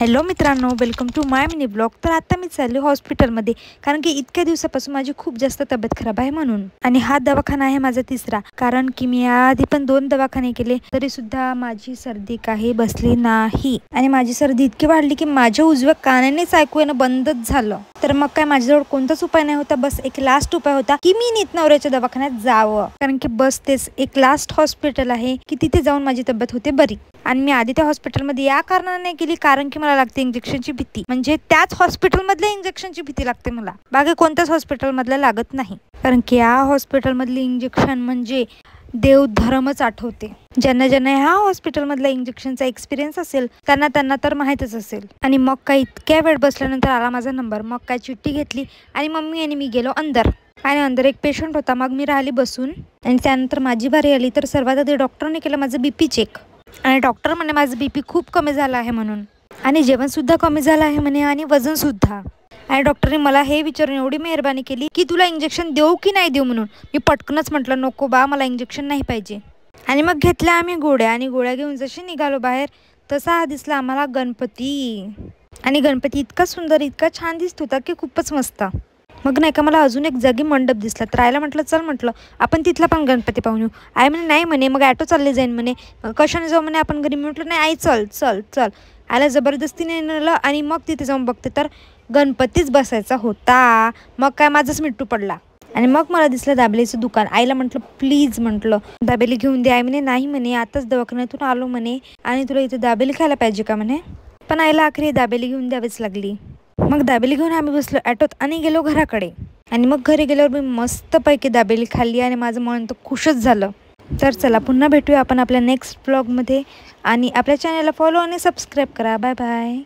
Hello मित्रांनो, welcome to my mini blog. तर आता मी चालले हॉस्पिटलमध्ये, कारण की इतक्या दिवसापासून माझी खूप जास्त तब्येत खराब आहे म्हणून। आणि हा दवाखाना आहे माझा तिसरा, कारण की मी आधी पण 2 दवाखाने केले तरी सुद्धा माझी सर्दी काही बसली नाही। आणि माझी सर्दी इतकी वाढली की माझ्या उजव्या कानानेच ऐकू येणं बंदच झालं। तर मग काय माझ्याजवळ कोणताच उपाय नाही होता, बस एक लास्ट उपाय होता की मी नीट नवऱ्याच्या दवाखान्यात जावं, कारण की बस तेच एक लास्ट हॉस्पिटल आहे की तिथे जाऊन माझी तब्येत होते बरी। आणि मी आधी त्या हॉस्पिटलमध्ये या कारणाने गेली कारण की मला लागते इंजेक्शनची भीती, म्हणजे त्याच हॉस्पिटलमधल्या इंजेक्शनची भीती लागते मला, बाकी कोणत्याच हॉस्पिटलमधल्या लागत नाही। कारण की या हॉस्पिटलमधली इंजेक्शन म्हणजे देवधर्मच आठवते। ज्यांना ज्यांना ह्या हॉस्पिटलमधल्या इंजेक्शनचा एक्सपिरियन्स असेल त्यांना तर माहीतच असेल। आणि मग काय इतक्या वेळ बसल्यानंतर आला माझा नंबर, मग काय चिठ्ठी घेतली आणि मम्मी आणि मी गेलो अंदर। आणि अंदर एक पेशंट होता, मग मी राहिली बसून। आणि त्यानंतर माझी बारी आली तर सर्वात आधी डॉक्टरने केलं माझं बीपी चेक। आणि डॉक्टर म्हणे माझं बीपी खूप कमी झालं आहे म्हणून, आणि जेवणसुद्धा कमी झालं आहे म्हणे, आणि वजनसुद्धा। आणि डॉक्टरने मला हे विचारून एवढी मेहरबानी केली की तुला इंजेक्शन देऊ की नाही देऊ म्हणून। मी पटकनच म्हटलं नको बा, मला इंजेक्शन नाही पाहिजे। आणि मग घेतल्या आम्ही गोळ्या, आणि गोळ्या घेऊन जशी निघालो बाहेर तसा हा दिसला आम्हाला गणपती। आणि गणपती इतका सुंदर, इतका छान दिसत होता की खूपच मस्त। मग नाही का मला अजून एक जागी मंडप दिसला, तर आईला म्हटलं चल, म्हटलं आपण तिथला पण गणपती पाहून येऊ। आई म्हणे नाही म्हणे, मग ॲटो चालले जाईन म्हणे, कशाने जाऊ म्हणे आपण घरी। म्हटलं नाही आई, चल चल चल। आईला जबरदस्तीने नेलं आणि मग तिथे जाऊन बघते तर गणपतीच बसायचा होता। मग काय माझाच मिट्टू पडला। आणि मग मला दिसलं दाबेलीचं दुकान। आईला म्हटलं प्लीज, म्हटलं दाबेली घेऊन दे। आई म्हणे नाही म्हणे, आताच दवाखान्यातून आलो म्हणे आणि तुला इथे दाबेली खायला पाहिजे का म्हणे। पण आईला आखरी दाबेली घेऊन द्यावीच लागली। मग दाबेली घेऊन आम्ही बसलो ॲटोत आणि गेलो घराकडे। आणि मग घरी गेल्यावर मी मस्तपैकी दाबेली खाल्ली आणि माझं मन तर खुशच झालं। तर चला पुन्हा भेटूया आपण आपल्या नेक्स्ट ब्लॉगमध्ये, आणि आपल्या चॅनलला फॉलो आणि सबस्क्राईब करा। Bye bye.